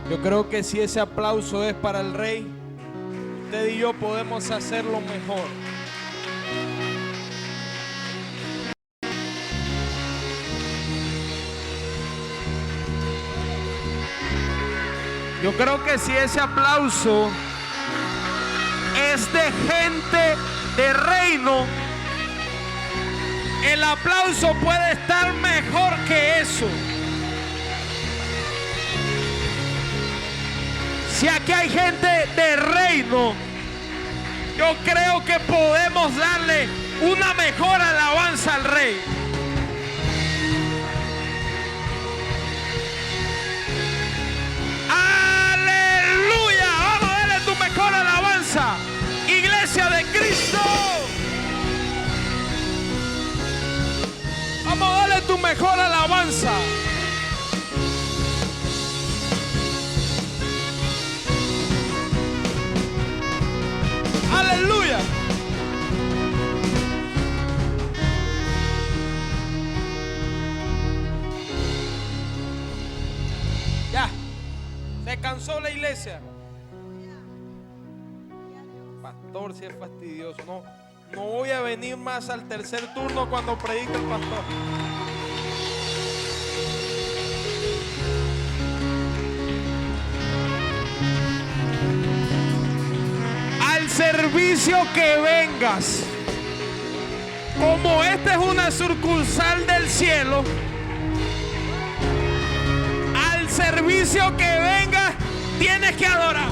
Yo creo que si ese aplauso es para el Rey, usted y yo podemos hacerlo mejor. Yo creo que si ese aplauso es de gente de reino, el aplauso puede estar mejor que eso. Si aquí hay gente de reino, yo creo que podemos darle una mejor alabanza al Rey. ¡Aleluya! Vamos a darle tu mejor alabanza, Iglesia de Cristo. Vamos a darle tu mejor alabanza. Aleluya. Ya, se cansó la iglesia. Pastor, si es fastidioso. No voy a venir más al tercer turno cuando predica el pastor. Al servicio que vengas, como esta es una sucursal del cielo, al servicio que vengas tienes que adorar.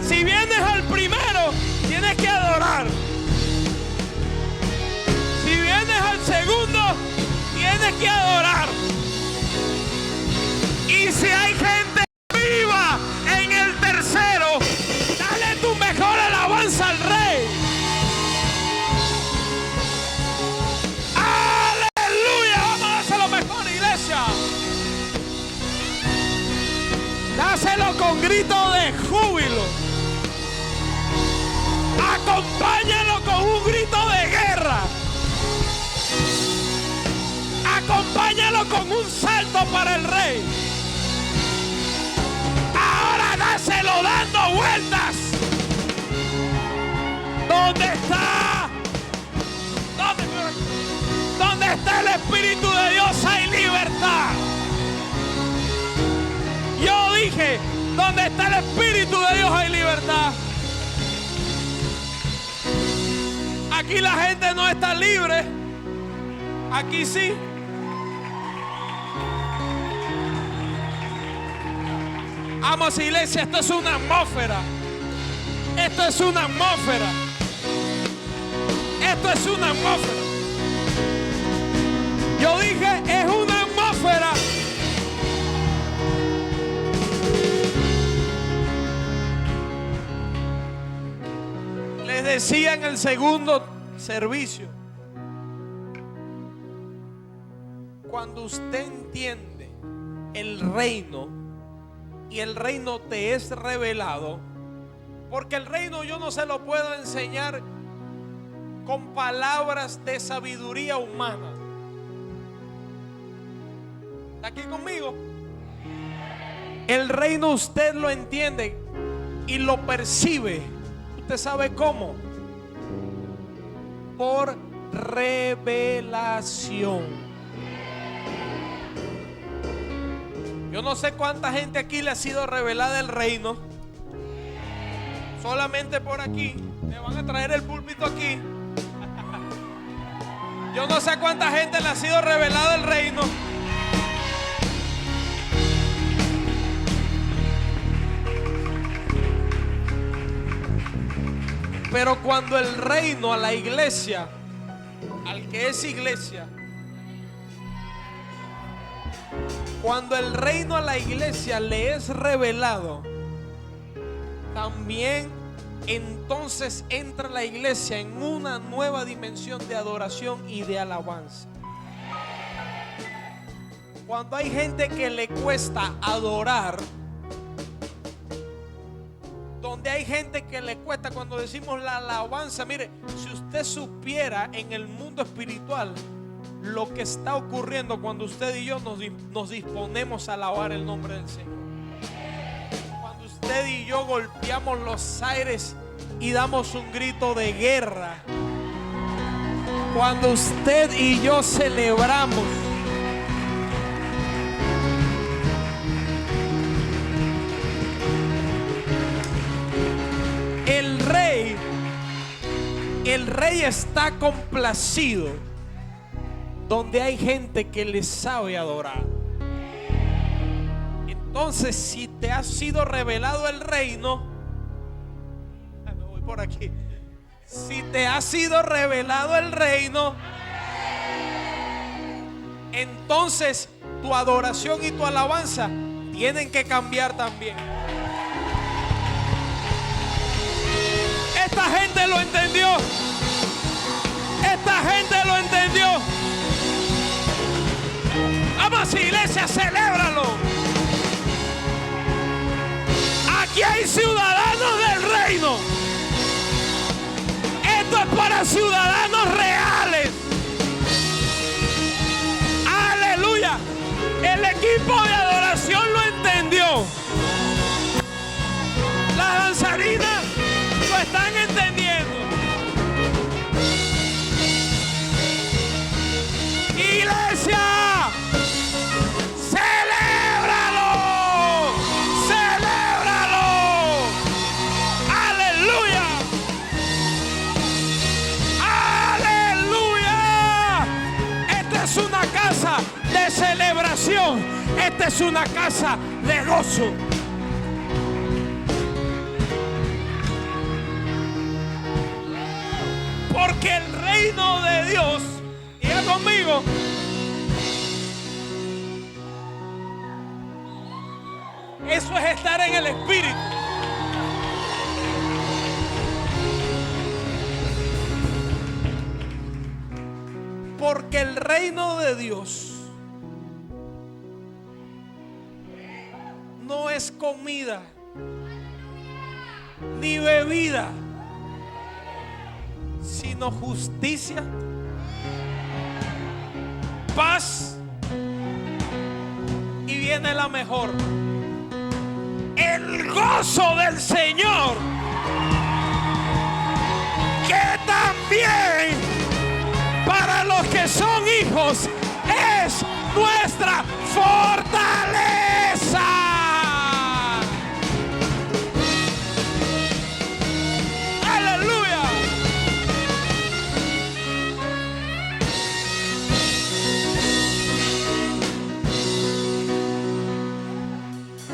Si vienes al primero, tienes que adorar. Si vienes al segundo, tienes que adorar. Y si hay gente viva en el tercero, dale tu mejor alabanza al Rey. Aleluya, vamos a hacerlo mejor, iglesia. Dáselo con grito de júbilo. Acompáñalo con un grito de guerra. Acompáñalo con un salto para el Rey. Ahora dáselo dando vueltas. ¿Dónde está? ¿Dónde está el Espíritu de Dios? Hay libertad. Yo dije, ¿dónde está el Espíritu de Dios? Hay libertad. Aquí la gente no está libre. Aquí sí. Vamos, iglesia, esto es una atmósfera. Esto es una atmósfera. Esto es una atmósfera. Yo dije, es una atmósfera. Les decía en el segundo servicio, cuando usted entiende el reino y el reino te es revelado, porque el reino yo no se lo puedo enseñar con palabras de sabiduría humana. ¿Está aquí conmigo? El reino usted lo entiende y lo percibe. ¿Usted sabe cómo? Por revelación. Yo no sé cuánta gente aquí le ha sido revelada el reino. Solamente por aquí. Me van a traer el púlpito aquí. Yo no sé a cuánta gente le ha sido revelado el reino. Pero cuando el reino a la iglesia, al que es iglesia, cuando el reino a la iglesia le es revelado, también entonces entra la iglesia en una nueva dimensión de adoración y de alabanza. Cuando hay gente que le cuesta adorar, donde hay gente que le cuesta, cuando decimos la alabanza, mire, si usted supiera en el mundo espiritual lo que está ocurriendo cuando usted y yo nos disponemos a alabar el nombre del Señor. Cuando usted y yo golpeamos los aires y damos un grito de guerra. Cuando usted y yo celebramos. El rey está complacido donde hay gente que le sabe adorar. Entonces, si te ha sido revelado el reino, me voy por aquí. Si te ha sido revelado el reino, entonces tu adoración y tu alabanza tienen que cambiar también. Esta gente lo entendió. Esta gente lo entendió. Vamos, iglesia, celébralo. Aquí hay ciudadanos del reino. Esto es para ciudadanos reales. Aleluya. El equipo de adoración lo entendió. Las danzarinas lo están entendiendo. Iglesia, celébralo, celébralo. Aleluya, aleluya. Esta es una casa de celebración. Esta es una casa de gozo. Porque el reino de Dios, diga conmigo, eso es estar en el Espíritu. Porque el reino de Dios no es comida ni bebida, sino justicia, paz y viene la mejor, el gozo del Señor, que también para los que son hijos es nuestra fortaleza.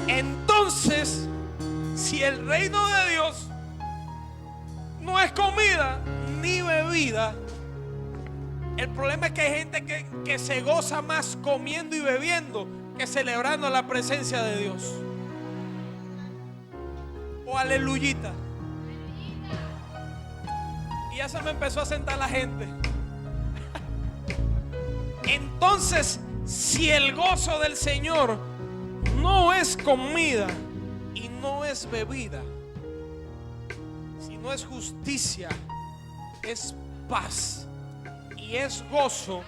Entonces, si el reino de Dios no es comida ni bebida, el problema es que hay gente que se goza más comiendo y bebiendo que celebrando la presencia de Dios. O aleluyita. Y ya se me empezó a sentar la gente. Entonces, si el gozo del Señor no es comida y no es bebida, sino es justicia, es paz y es gozo,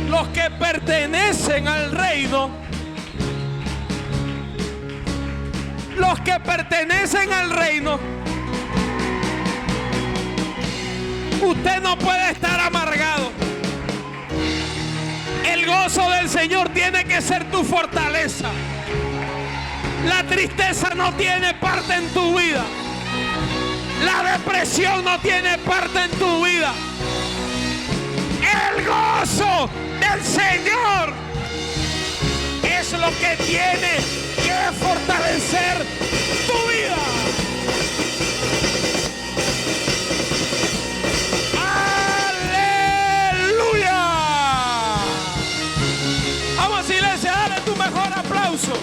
los que pertenecen al reino, los que pertenecen al reino, usted no puede estar amargado. El gozo del Señor tiene que ser tu fortaleza. La tristeza no tiene parte en tu vida. La depresión no tiene parte en tu vida. El gozo del Señor es lo que tiene que fortalecer tu vida. Vamos, iglesia, dale tu mejor aplauso.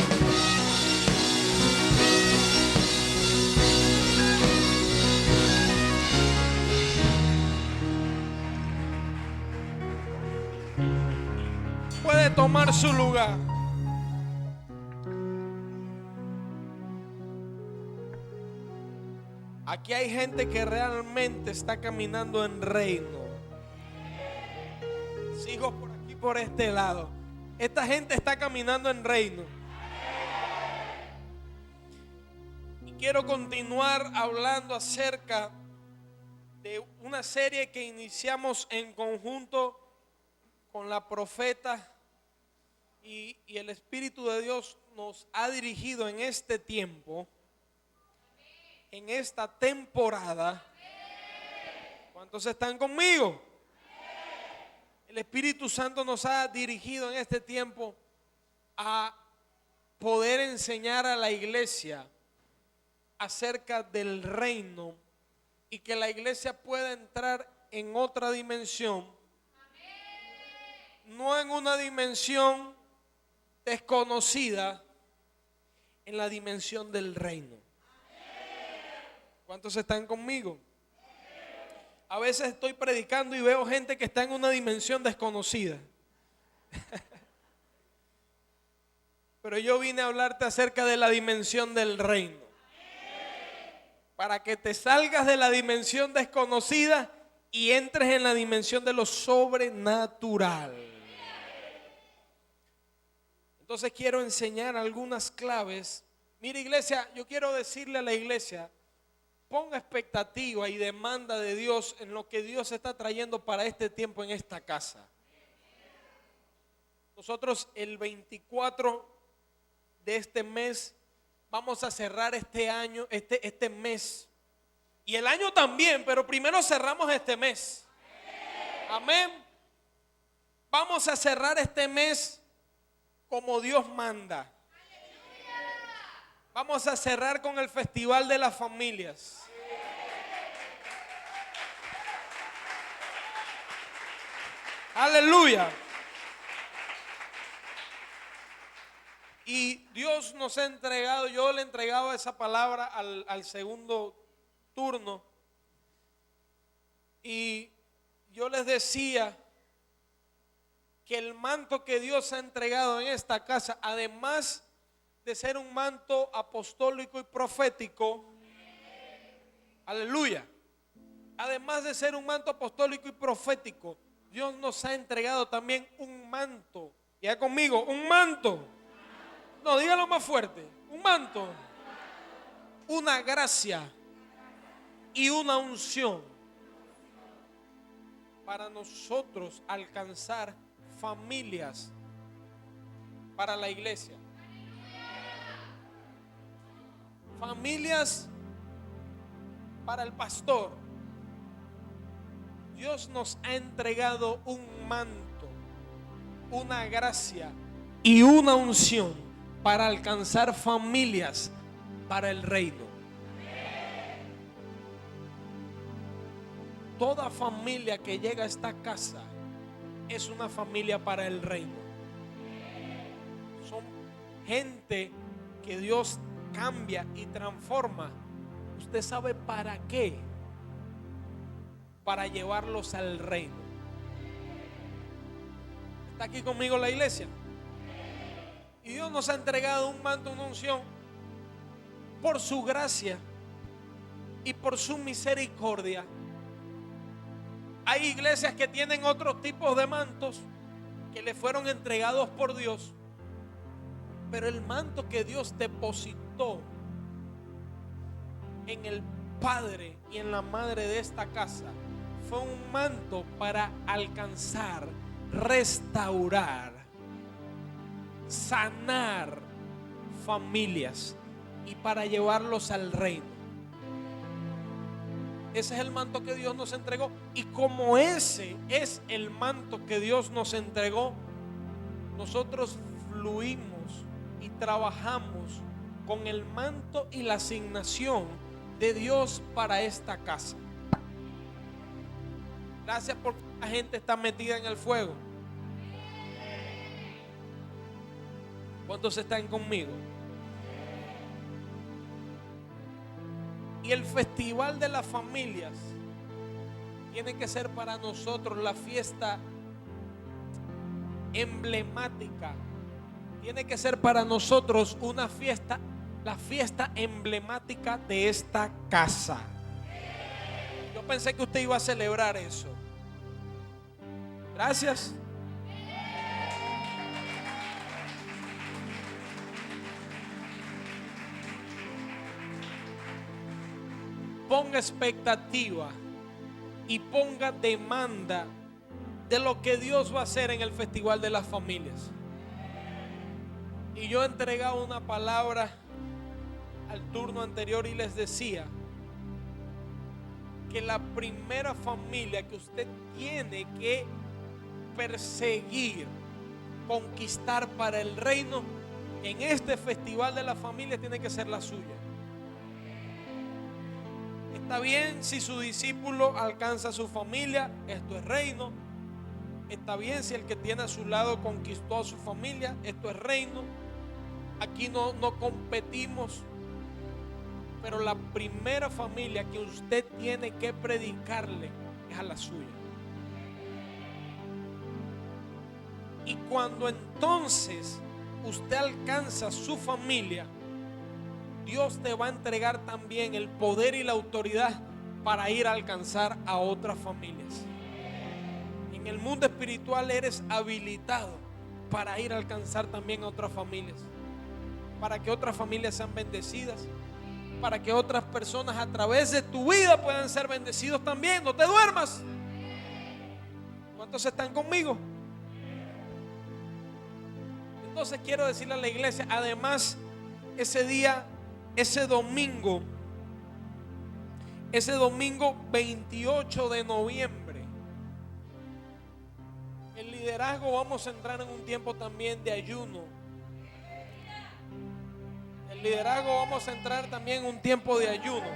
Puede tomar su lugar. Aquí hay gente que realmente está caminando en reino. Sigo por aquí, por este lado. Esta gente está caminando en reino. Y quiero continuar hablando acerca de una serie que iniciamos en conjunto con la profeta, y el Espíritu de Dios nos ha dirigido en este tiempo, en esta temporada. ¿Cuántos están conmigo? El Espíritu Santo nos ha dirigido en este tiempo a poder enseñar a la iglesia acerca del reino, y que la iglesia pueda entrar en otra dimensión, no en una dimensión desconocida, en la dimensión del reino. ¿Cuántos están conmigo? A veces estoy predicando y veo gente que está en una dimensión desconocida. Pero yo vine a hablarte acerca de la dimensión del reino, para que te salgas de la dimensión desconocida y entres en la dimensión de lo sobrenatural. Entonces quiero enseñar algunas claves. Mira, iglesia, yo quiero decirle a la iglesia: ponga expectativa y demanda de Dios en lo que Dios está trayendo para este tiempo en esta casa. Nosotros el 24 de este mes vamos a cerrar este año, este mes. Y el año también, pero primero cerramos este mes. Amén. Vamos a cerrar este mes como Dios manda. Vamos a cerrar con el Festival de las Familias. Aleluya. Y Dios nos ha entregado, yo le entregaba esa palabra al segundo turno, y yo les decía que el manto que Dios ha entregado en esta casa, además de ser un manto apostólico y profético, aleluya, además de ser un manto apostólico y profético, Dios nos ha entregado también un manto. Ya conmigo, un manto. No, dígalo más fuerte. Un manto, una gracia y una unción para nosotros alcanzar familias para la iglesia. Familias para el pastor. Dios nos ha entregado un manto, una gracia y una unción para alcanzar familias para el reino. Toda familia que llega a esta casa es una familia para el reino. Son gente que Dios cambia y transforma. ¿Usted sabe para qué? Para llevarlos al reino. ¿Está aquí conmigo la iglesia? Y Dios nos ha entregado un manto, una unción, por su gracia y por su misericordia. Hay iglesias que tienen otros tipos de mantos que le fueron entregados por Dios, pero el manto que Dios depositó en el padre y en la madre de esta casa fue un manto para alcanzar, restaurar, sanar familias y para llevarlos al reino. Ese es el manto que Dios nos entregó, y como ese es el manto que Dios nos entregó, nosotros fluimos y trabajamos con el manto y la asignación de Dios para esta casa. Gracias porque la gente está metida en el fuego. ¿Cuántos están conmigo? Y el Festival de las Familias tiene que ser para nosotros la fiesta emblemática. Tiene que ser para nosotros una fiesta, la fiesta emblemática de esta casa. Yo pensé que usted iba a celebrar eso. Gracias. Ponga expectativa y ponga demanda de lo que Dios va a hacer en el Festival de las Familias. Y yo entregaba una palabra al turno anterior y les decía que la primera familia que usted tiene que perseguir, conquistar para el reino en este Festival de la Familia tiene que ser la suya. Está bien si su discípulo alcanza a su familia, esto es reino. Está bien si el que tiene a su lado conquistó a su familia, esto es reino. Aquí no competimos, pero la primera familia que usted tiene que predicarle es a la suya. Y cuando entonces usted alcanza su familia, Dios te va a entregar también el poder y la autoridad para ir a alcanzar a otras familias. En el mundo espiritual eres habilitado para ir a alcanzar también a otras familias, para que otras familias sean bendecidas, para que otras personas a través de tu vida puedan ser bendecidos también. No te duermas. ¿Cuántos están conmigo? Entonces quiero decirle a la iglesia, además ese día, ese domingo 28 de noviembre, el liderazgo vamos a entrar en un tiempo también de ayuno. El liderazgo vamos a entrar también en un tiempo de ayuno.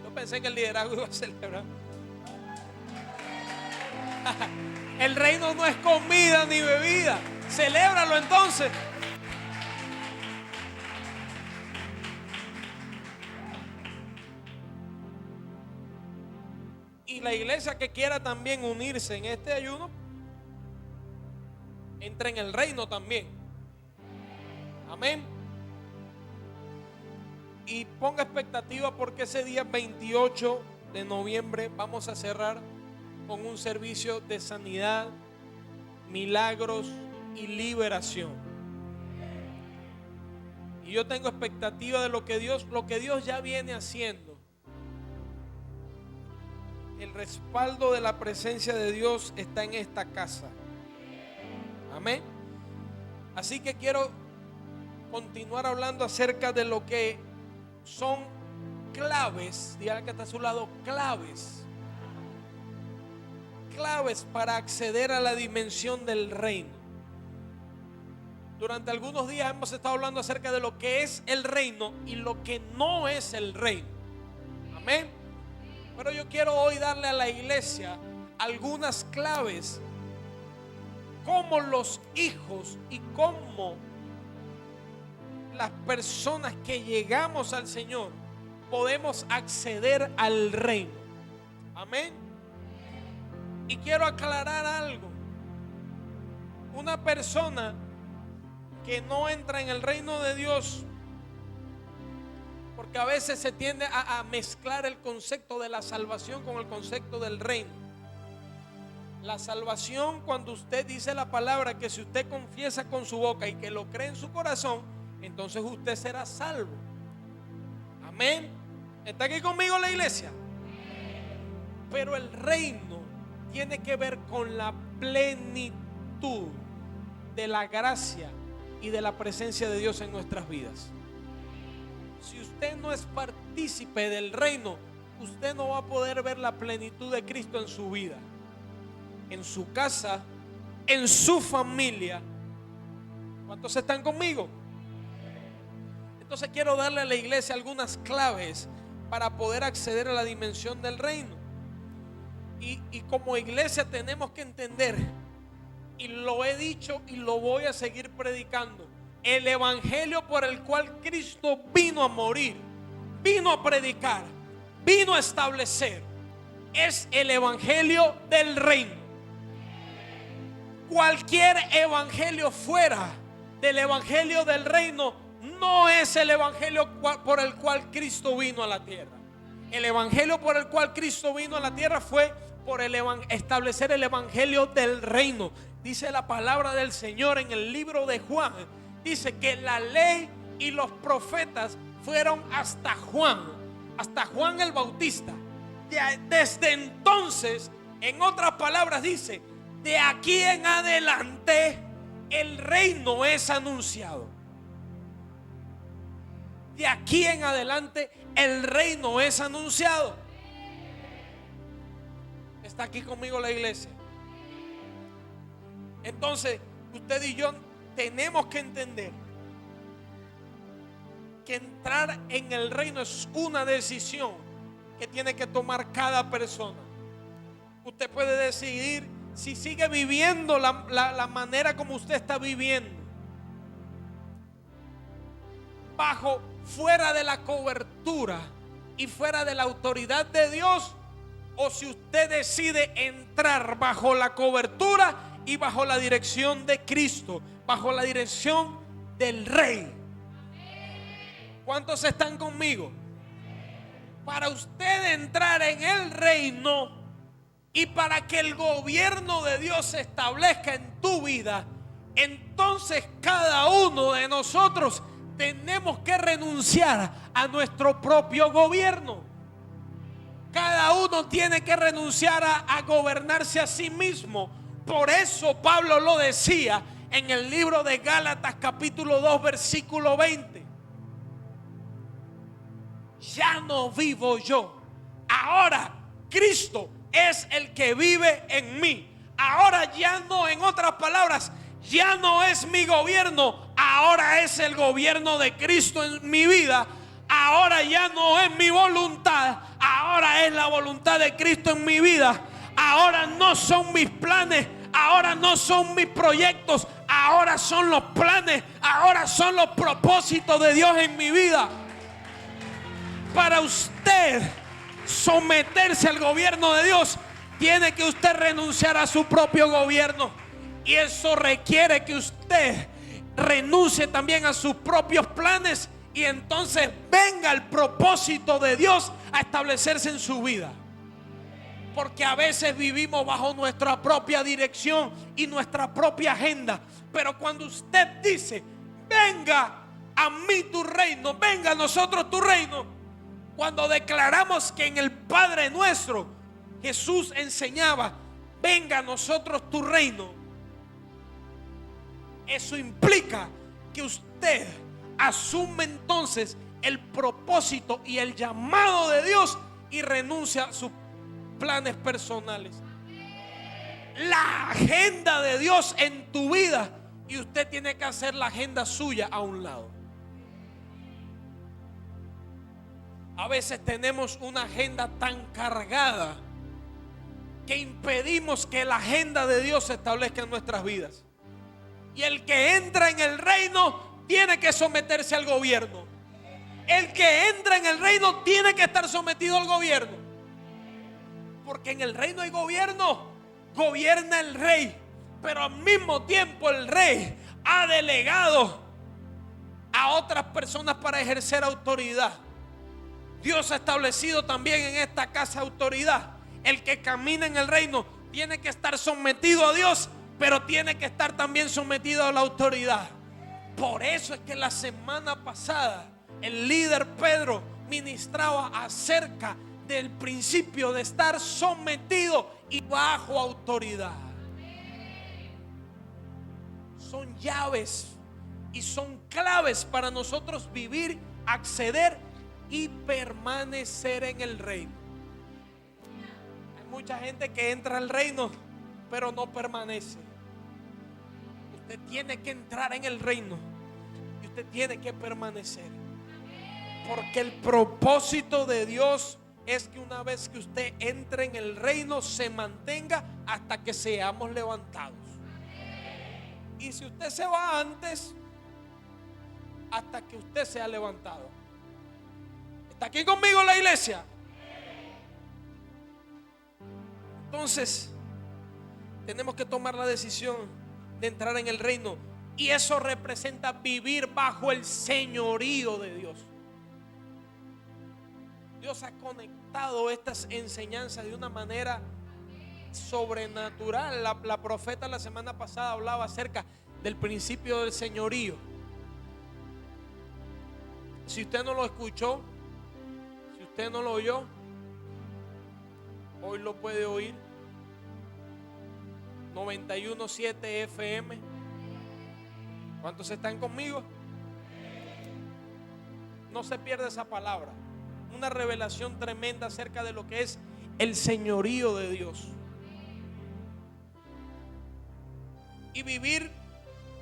Yo pensé que el liderazgo iba a celebrar. El reino no es comida ni bebida. Celébralo entonces. Y la iglesia que quiera también unirse en este ayuno, entra en el reino también. Amén. Y ponga expectativa porque ese día 28 de noviembre vamos a cerrar con un servicio de sanidad, milagros y liberación. Y yo tengo expectativa de lo que Dios ya viene haciendo. El respaldo de la presencia de Dios está en esta casa. Amén. Así que quiero continuar hablando acerca de lo que son claves. Dígale que está a su lado, claves. Claves para acceder a la dimensión del reino. Durante algunos días hemos estado hablando acerca de lo que es el reino y lo que no es el reino. Amén. Pero yo quiero hoy darle a la iglesia algunas claves, cómo los hijos y cómo las personas que llegamos al Señor podemos acceder al reino. Amén. Y quiero aclarar algo. Una persona que no entra en el reino de Dios, porque a veces se tiende a mezclar el concepto de la salvación con el concepto del reino. La salvación, cuando usted dice la palabra, que si usted confiesa con su boca y que lo cree en su corazón, entonces usted será salvo. Amén. ¿Está aquí conmigo la iglesia? Pero el reino tiene que ver con la plenitud de la gracia y de la presencia de Dios en nuestras vidas. Si usted no es partícipe del reino, usted no va a poder ver la plenitud de Cristo en su vida, en su casa, en su familia. ¿Cuántos están conmigo? Entonces quiero darle a la iglesia algunas claves para poder acceder a la dimensión del reino. Y como iglesia tenemos que entender, y lo he dicho y lo voy a seguir predicando, el evangelio por el cual Cristo vino a morir, vino a predicar, vino a establecer, es el evangelio del reino. Cualquier evangelio fuera del evangelio del reino no es el evangelio por el cual Cristo vino a la tierra. El evangelio por el cual Cristo vino a la tierra fue por establecer el evangelio del reino. Dice la palabra del Señor en el libro de Juan. Dice que la ley y los profetas fueron hasta Juan el Bautista. Desde entonces, en otras palabras dice, de aquí en adelante el reino es anunciado. De aquí en adelante el reino es anunciado. ¿Está aquí conmigo la iglesia? Entonces, usted y yo tenemos que entender que entrar en el reino es una decisión que tiene que tomar cada persona. Usted puede decidir si sigue viviendo la manera como usted está viviendo, fuera de la cobertura y fuera de la autoridad de Dios, o si usted decide entrar bajo la cobertura y bajo la dirección de Cristo, bajo la dirección del Rey. ¿Cuántos están conmigo? Para usted entrar en el reino y para que el gobierno de Dios se establezca en tu vida, entonces cada uno de nosotros tenemos que renunciar a nuestro propio gobierno. Cada uno tiene que renunciar a gobernarse a sí mismo. Por eso Pablo lo decía en el libro de Gálatas capítulo 2 versículo 20. Ya no vivo yo, ahora Cristo es el que vive en mí. Ahora ya no, en otras palabras, ya no es mi gobierno, ahora es el gobierno de Cristo en mi vida. Ahora ya no es mi voluntad, ahora es la voluntad de Cristo en mi vida. Ahora no son mis planes, ahora no son mis proyectos, ahora son los planes, ahora son los propósitos de Dios en mi vida. Para usted someterse al gobierno de Dios, tiene que usted renunciar a su propio gobierno. Y eso requiere que usted renuncie también a sus propios planes. Y entonces venga el propósito de Dios a establecerse en su vida. Porque a veces vivimos bajo nuestra propia dirección y nuestra propia agenda. Pero cuando usted dice, venga a mí tu reino, venga a nosotros tu reino. Cuando declaramos que en el Padre nuestro Jesús enseñaba, venga a nosotros tu reino, eso implica que usted asume entonces el propósito y el llamado de Dios y renuncia a sus planes personales. La agenda de Dios en tu vida, y usted tiene que hacer la agenda suya a un lado. A veces tenemos una agenda tan cargada que impedimos que la agenda de Dios se establezca en nuestras vidas. Y el que entra en el reino tiene que someterse al gobierno. El que entra en el reino tiene que estar sometido al gobierno. Porque en el reino hay gobierno, gobierna el rey. Pero al mismo tiempo el rey ha delegado a otras personas para ejercer autoridad. Dios ha establecido también en esta casa autoridad. El que camina en el reino tiene que estar sometido a Dios, pero tiene que estar también sometido a la autoridad. Por eso es que la semana pasada el líder Pedro ministraba acerca del principio de estar sometido y bajo autoridad. Son llaves y son claves para nosotros vivir, acceder y permanecer en el reino. Hay mucha gente que entra al reino pero no permanece. Usted tiene que entrar en el reino y usted tiene que permanecer, porque el propósito de Dios es que una vez que usted entre en el reino se mantenga hasta que seamos levantados. Y si usted se va antes, hasta que usted sea levantado. ¿Está aquí conmigo la iglesia? Entonces tenemos que tomar la decisión de entrar en el reino, y eso representa vivir bajo el señorío de Dios. Dios ha conectado estas enseñanzas de una manera sobrenatural. La profeta la semana pasada hablaba acerca del principio del señorío. Si usted no lo escuchó, si usted no lo oyó, hoy lo puede oír. 91.7 FM. ¿Cuántos están conmigo? No se pierda esa palabra. Una revelación tremenda acerca de lo que es el señorío de Dios. Y vivir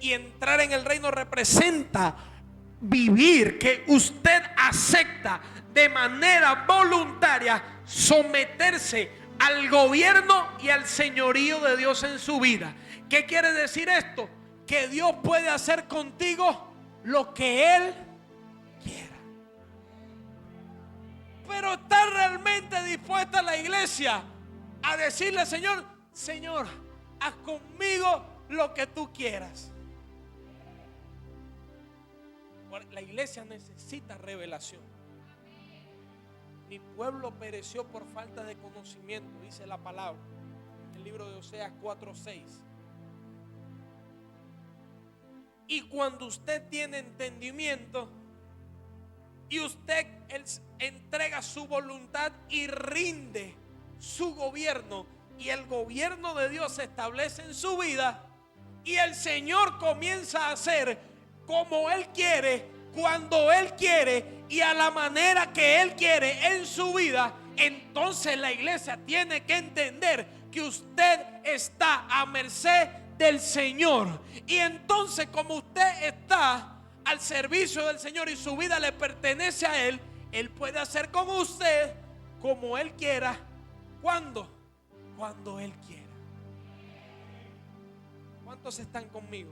y entrar en el reino representa vivir, que usted acepta de manera voluntaria someterse al gobierno y al señorío de Dios en su vida. ¿Qué quiere decir esto? Que Dios puede hacer contigo lo que Él quiera. Pero está realmente dispuesta la iglesia a decirle: Señor, Señor, haz conmigo lo que tú quieras. La iglesia necesita revelación. Mi pueblo pereció por falta de conocimiento, dice la palabra en el libro de Oseas 4:6. Y cuando usted tiene entendimiento y usted entrega su voluntad y rinde su gobierno, y el gobierno de Dios se establece en su vida, y el Señor comienza a hacer como Él quiere, cuando Él quiere y a la manera que Él quiere en su vida, entonces la iglesia tiene que entender que usted está a merced del Señor. Y entonces, como usted está al servicio del Señor y su vida le pertenece a Él, Él puede hacer con usted como Él quiera. ¿Cuándo? Cuando Él quiera. ¿Cuántos están conmigo?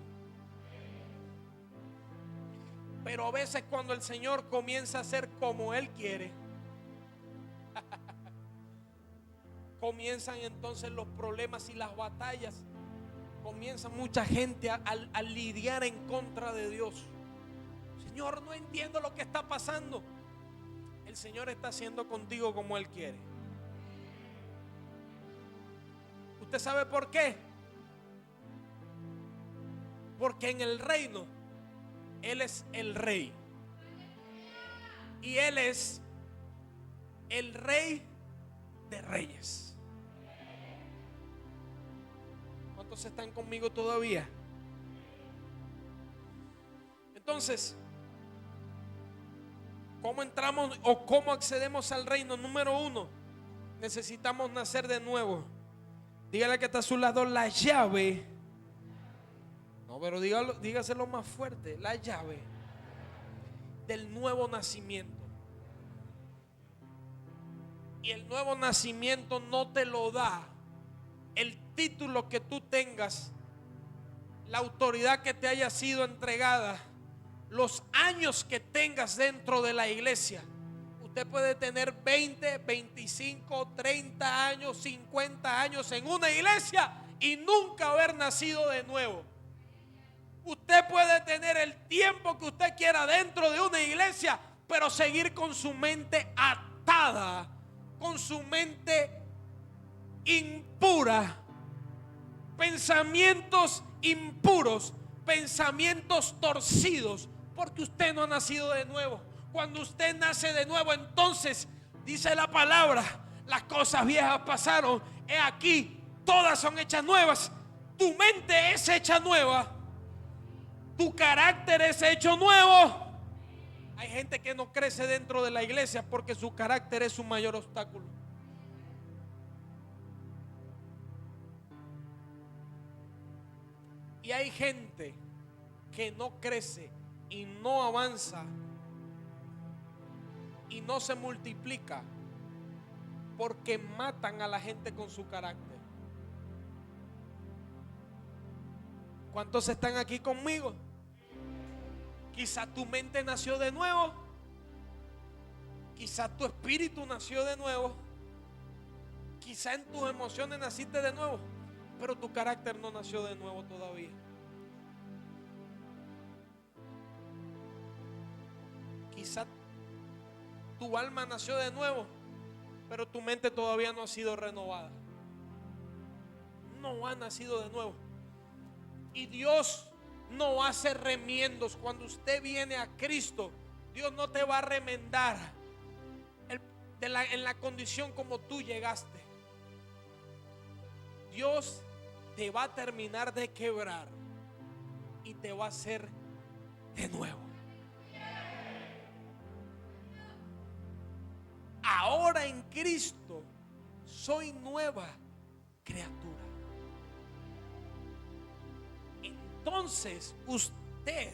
Pero a veces cuando el Señor comienza a hacer como Él quiere, comienzan entonces los problemas y las batallas. Comienza mucha gente a lidiar en contra de Dios. Señor, no entiendo lo que está pasando. El Señor está haciendo contigo como Él quiere. ¿Usted sabe por qué? Porque en el reino Él es el rey. Y Él es el rey de reyes. ¿Cuántos están conmigo todavía? Entonces, ¿cómo entramos o cómo accedemos al reino? Número uno, necesitamos nacer de nuevo. Dígale que está a su lado: la llave. No, pero dígaselo más fuerte: la llave del nuevo nacimiento. Y el nuevo nacimiento no te lo da el título que tú tengas, la autoridad que te haya sido entregada, los años que tengas dentro de la iglesia. Usted puede tener 20, 25, 30 años, 50 años en una iglesia y nunca haber nacido de nuevo. Usted puede tener el tiempo que usted quiera dentro de una iglesia, pero seguir con su mente atada, con su mente impura, pensamientos impuros, pensamientos torcidos, porque usted no ha nacido de nuevo. Cuando usted nace de nuevo, entonces dice la palabra: las cosas viejas pasaron, he aquí, todas son hechas nuevas. Tu mente es hecha nueva, tu carácter es hecho nuevo. Hay gente que no crece dentro de la iglesia porque su carácter es su mayor obstáculo. Y hay gente que no crece y no avanza y no se multiplica porque matan a la gente con su carácter. ¿Cuántos están aquí conmigo? Quizá tu mente nació de nuevo, quizá tu espíritu nació de nuevo, quizá en tus emociones naciste de nuevo, pero tu carácter no nació de nuevo todavía. Quizá tu alma nació de nuevo, pero tu mente todavía no ha sido renovada. No ha nacido de nuevo. Y Dios no hace remiendos. Cuando usted viene a Cristo, Dios no te va a remendar en la condición como tú llegaste. Dios te va a terminar de quebrar y te va a hacer de nuevo. Ahora en Cristo soy nueva criatura. Entonces usted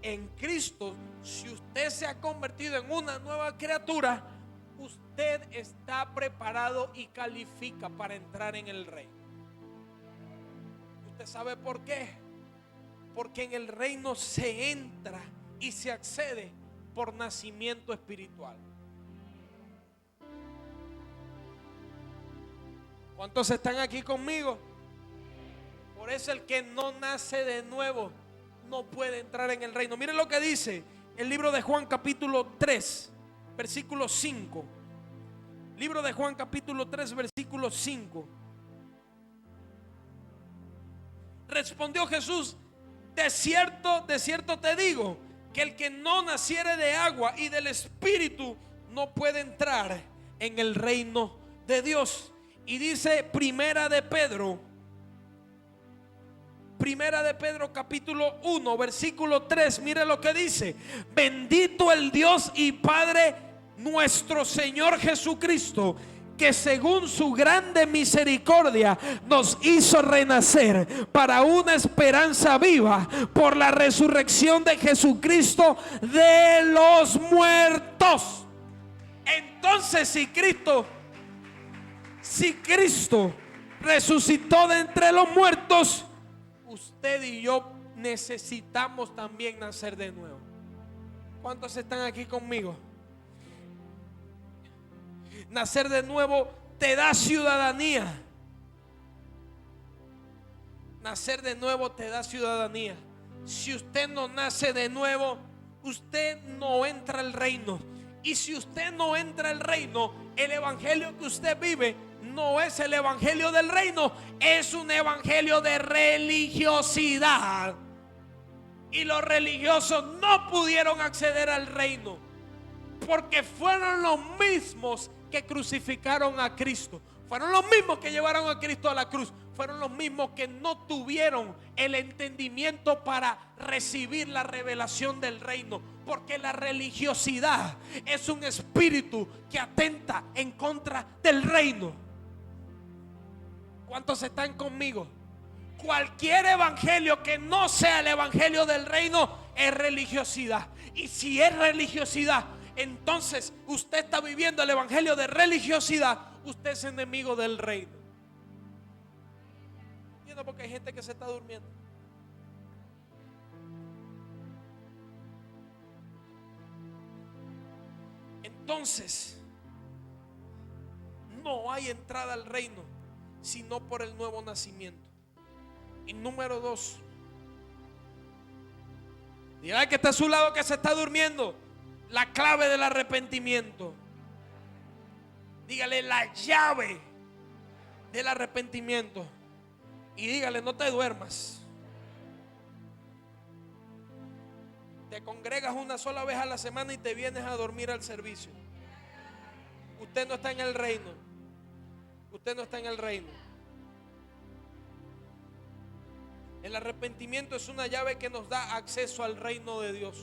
en Cristo, si usted se ha convertido en una nueva criatura, usted está preparado y califica para entrar en el reino. ¿Usted sabe por qué? Porque en el reino se entra y se accede por nacimiento espiritual. ¿Cuántos están aquí conmigo? Por eso el que no nace de nuevo no puede entrar en el reino. Miren lo que dice el libro de Juan capítulo 3, versículo 5. Libro de Juan capítulo 3, versículo 5. Respondió Jesús: de cierto te digo, que el que no naciere de agua y del Espíritu no puede entrar en el reino de Dios. Y dice Primera de Pedro capítulo 1 versículo 3. Mire lo que dice: bendito el Dios y Padre nuestro Señor Jesucristo, que según su grande misericordia nos hizo renacer para una esperanza viva por la resurrección de Jesucristo de los muertos. Entonces si Cristo resucitó de entre los muertos, usted y yo necesitamos también nacer de nuevo. ¿Cuántos están aquí conmigo? Nacer de nuevo te da ciudadanía. Nacer de nuevo te da ciudadanía. Si usted no nace de nuevo, usted no entra al reino. Y si usted no entra al reino, el evangelio que usted vive no es el evangelio del reino, es un evangelio de religiosidad. Y los religiosos no pudieron acceder al reino porque fueron los mismos que crucificaron a Cristo. Fueron los mismos que llevaron a Cristo a la cruz. Fueron los mismos que no tuvieron el entendimiento para recibir la revelación del reino. Porque la religiosidad es un espíritu que atenta en contra del reino. ¿Cuántos están conmigo? Cualquier evangelio que no sea el evangelio del reino es religiosidad. Y si es religiosidad, entonces usted está viviendo el evangelio de religiosidad. Usted es enemigo del reino. ¿Entiendes? Porque hay gente que se está durmiendo. Entonces no hay entrada al reino sino por el nuevo nacimiento. Y número 2, dígale que está a su lado que se está durmiendo: la clave del arrepentimiento. Dígale: la llave del arrepentimiento. Y dígale: no te duermas. Te congregas una sola vez a la semana y te vienes a dormir al servicio. Usted no está en el reino. Usted no está en el reino. El arrepentimiento es una llave que nos da acceso al reino de Dios.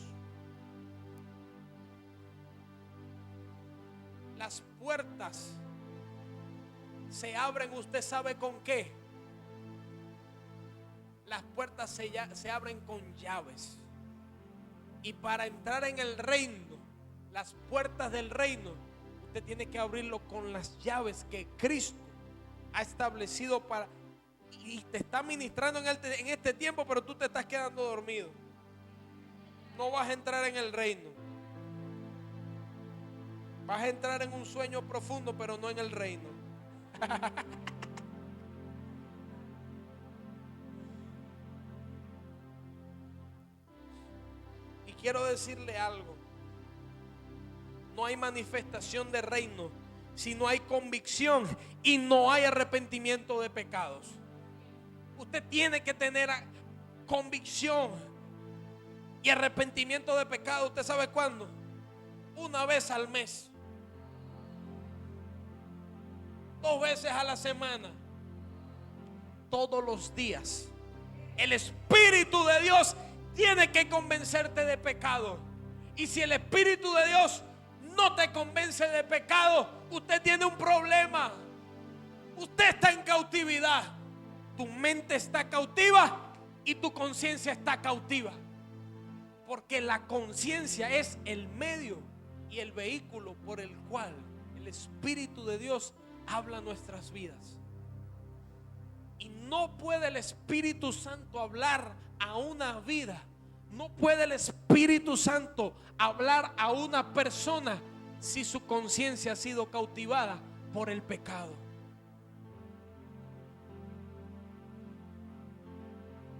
Las puertas se abren, ¿usted sabe con qué? Las puertas se abren con llaves. Y para entrar en el reino, las puertas del reino, usted tiene que abrirlo con las llaves que Cristo ha establecido para. Y te está ministrando en este tiempo, pero tú te estás quedando dormido. No vas a entrar en el reino. Vas a entrar en un sueño profundo, pero no en el reino. Y quiero decirle algo. No hay manifestación de reino si no hay convicción y no hay arrepentimiento de pecados. Usted tiene que tener convicción y arrepentimiento de pecado. ¿Usted sabe cuándo? Una vez al mes, 2 veces a la semana, todos los días. El Espíritu de Dios tiene que convencerte de pecado. Y si el Espíritu de Dios no te convence de pecado, usted tiene un problema. Usted está en cautividad. Tu mente está cautiva y tu conciencia está cautiva. Porque la conciencia es el medio y el vehículo por el cual el Espíritu de Dios habla nuestras vidas. Y no puede el Espíritu Santo hablar a una vida, no puede el Espíritu Santo hablar a una persona si su conciencia ha sido cautivada por el pecado.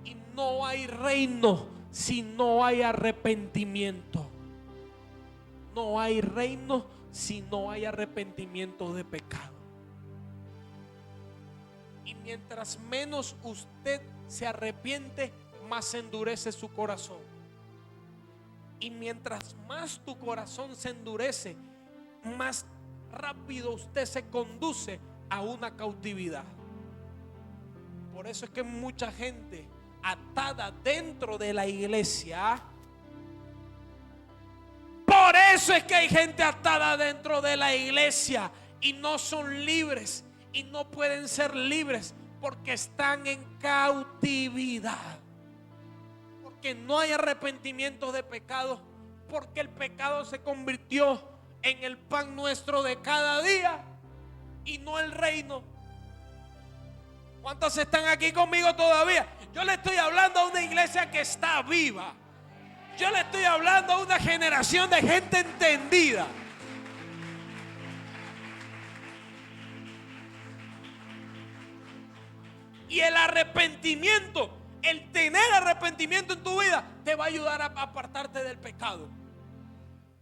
Y no hay reino si no hay arrepentimiento. No hay reino si no hay arrepentimiento de pecado. Y mientras menos usted se arrepiente, más se endurece su corazón. Y mientras más tu corazón se endurece, más rápido usted se conduce a una cautividad. Por eso es que mucha gente atada dentro de la iglesia. Por eso es que hay gente atada dentro de la iglesia y no son libres. Y no pueden ser libres porque están en cautividad. Porque no hay arrepentimiento de pecado. Porque el pecado se convirtió en el pan nuestro de cada día y no el reino. ¿Cuántos están aquí conmigo todavía? Yo le estoy hablando a una iglesia que está viva. Yo le estoy hablando a una generación de gente entendida. Y el arrepentimiento, el tener arrepentimiento en tu vida, te va a ayudar a apartarte del pecado.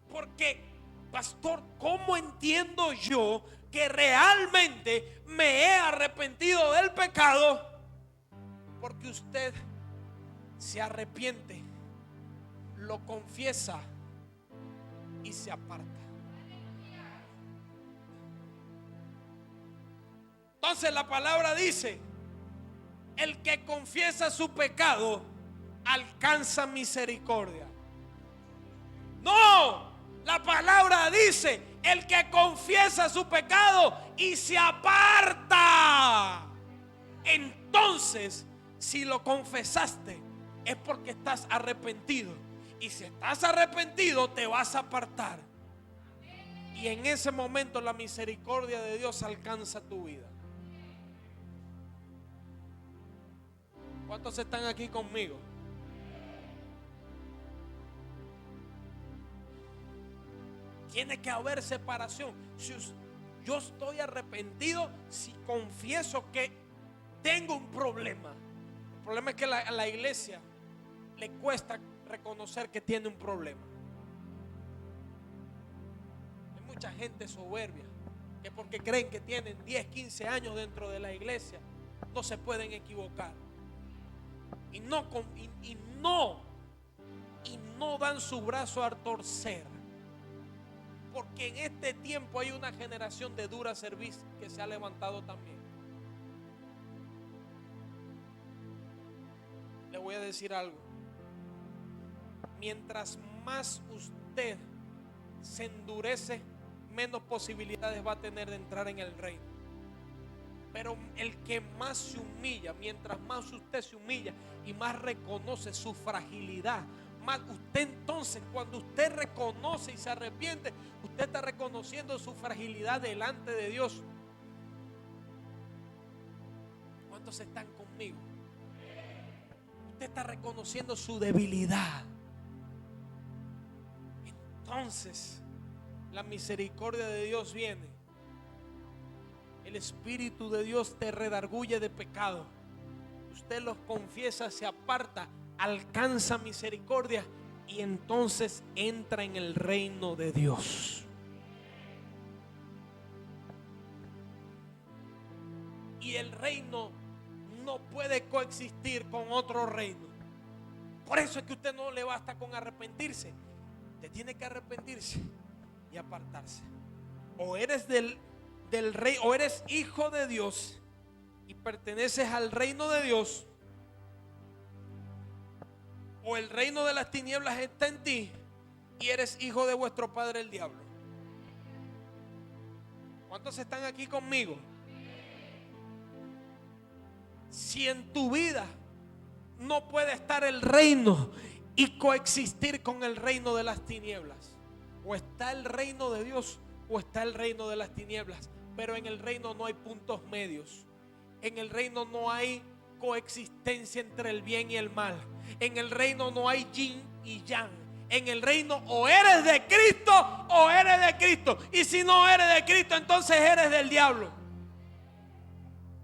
Porque, pastor, ¿cómo entiendo yo que realmente me he arrepentido del pecado? Porque usted se arrepiente, lo confiesa y se aparta. Entonces la palabra dice: el que confiesa su pecado alcanza misericordia. No, la palabra dice: el que confiesa su pecado y se aparta. Entonces, si lo confesaste, es porque estás arrepentido. Y si estás arrepentido, te vas a apartar. Y en ese momento la misericordia de Dios alcanza tu vida. ¿Cuántos están aquí conmigo? Tiene que haber separación. Si yo estoy arrepentido, si confieso que tengo un problema. El problema es que a la iglesia le cuesta reconocer que tiene un problema. Hay mucha gente soberbia que porque creen que tienen 10, 15 años dentro de la iglesia, no se pueden equivocar. Y no dan su brazo a torcer. Porque en este tiempo hay una generación de dura cerviz que se ha levantado también. Le voy a decir algo. Mientras más usted se endurece, menos posibilidades va a tener de entrar en el reino. Pero el que más se humilla, mientras más usted se humilla y más reconoce su fragilidad, más usted, entonces, cuando usted reconoce y se arrepiente, usted está reconociendo su fragilidad delante de Dios. ¿Cuántos están conmigo? Usted está reconociendo su debilidad. Entonces, la misericordia de Dios viene. El Espíritu de Dios te redarguye de pecado. Usted los confiesa, se aparta, alcanza misericordia y entonces entra en el reino de Dios. el reino no puede coexistir con otro reino. Por eso es que usted no le basta con arrepentirse. Usted tiene que arrepentirse y apartarse. O eres del rey, o eres hijo de Dios y perteneces al reino de Dios, o el reino de las tinieblas está en ti y eres hijo de vuestro padre el diablo. ¿Cuántos están aquí conmigo? Si en tu vida no puede estar el reino y coexistir con el reino de las tinieblas, o está el reino de Dios o está el reino de las tinieblas, pero en el reino no hay puntos medios. En el reino no hay coexistencia entre el bien y el mal. En el reino no hay yin y yang. En el reino o eres de Cristo o eres de Cristo. Y si no eres de Cristo, entonces eres del diablo.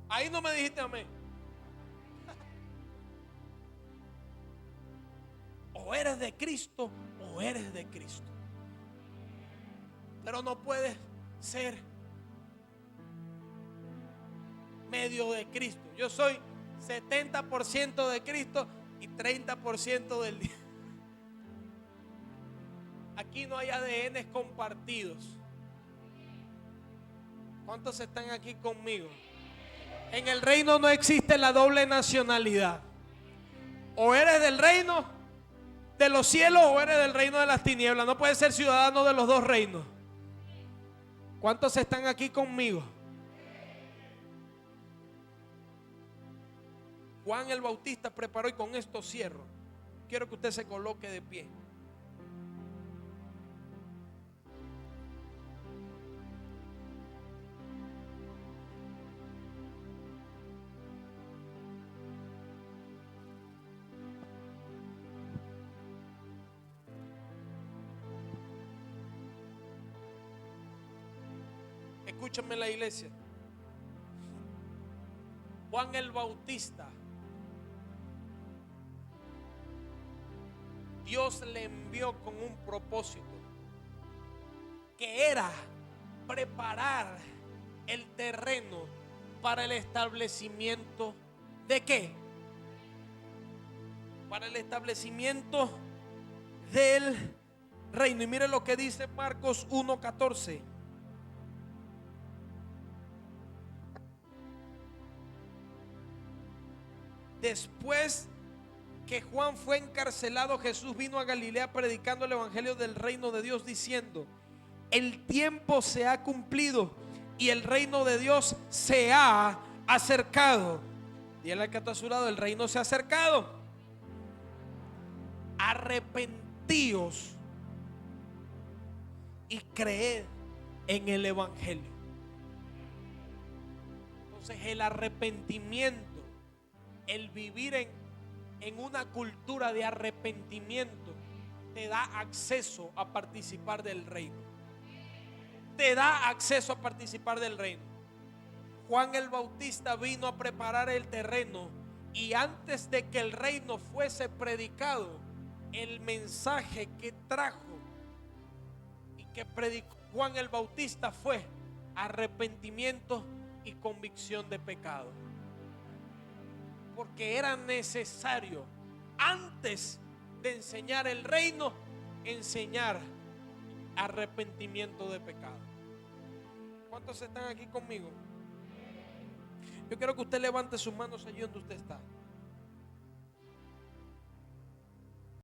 Ahí no me dijiste amén. O eres de Cristo o eres de Cristo. Pero no puedes ser medio de Cristo. Yo soy 70% de Cristo y 30% del diablo. Aquí no hay ADNs compartidos. ¿Cuántos están aquí conmigo? En el reino no existe la doble nacionalidad. O eres del reino de los cielos o eres del reino de las tinieblas. No puedes ser ciudadano de los dos reinos. ¿Cuántos están aquí conmigo? Juan el Bautista preparó, y con esto cierro. Quiero que usted se coloque de pie. Escúchame la iglesia. Juan el Bautista, Dios le envió con un propósito, que era preparar el terreno para el establecimiento ¿de qué? Para el establecimiento del reino. Y mire lo que dice Marcos 1:14. Después que Juan fue encarcelado, Jesús vino a Galilea predicando el evangelio del reino de Dios, diciendo: el tiempo se ha cumplido y el reino de Dios se ha acercado. Dígale al que está a su lado: el reino se ha acercado. Arrepentíos y creed en el evangelio. Entonces el arrepentimiento, el vivir en una cultura de arrepentimiento, te da acceso a participar del reino. Te da acceso a participar del reino. Juan el Bautista vino a preparar el terreno, y antes de que el reino fuese predicado, el mensaje que trajo y que predicó Juan el Bautista fue arrepentimiento y convicción de pecado. Porque era necesario, antes de enseñar el reino, enseñar arrepentimiento de pecado. ¿Cuántos están aquí conmigo? Yo quiero que usted levante sus manos allí donde usted está.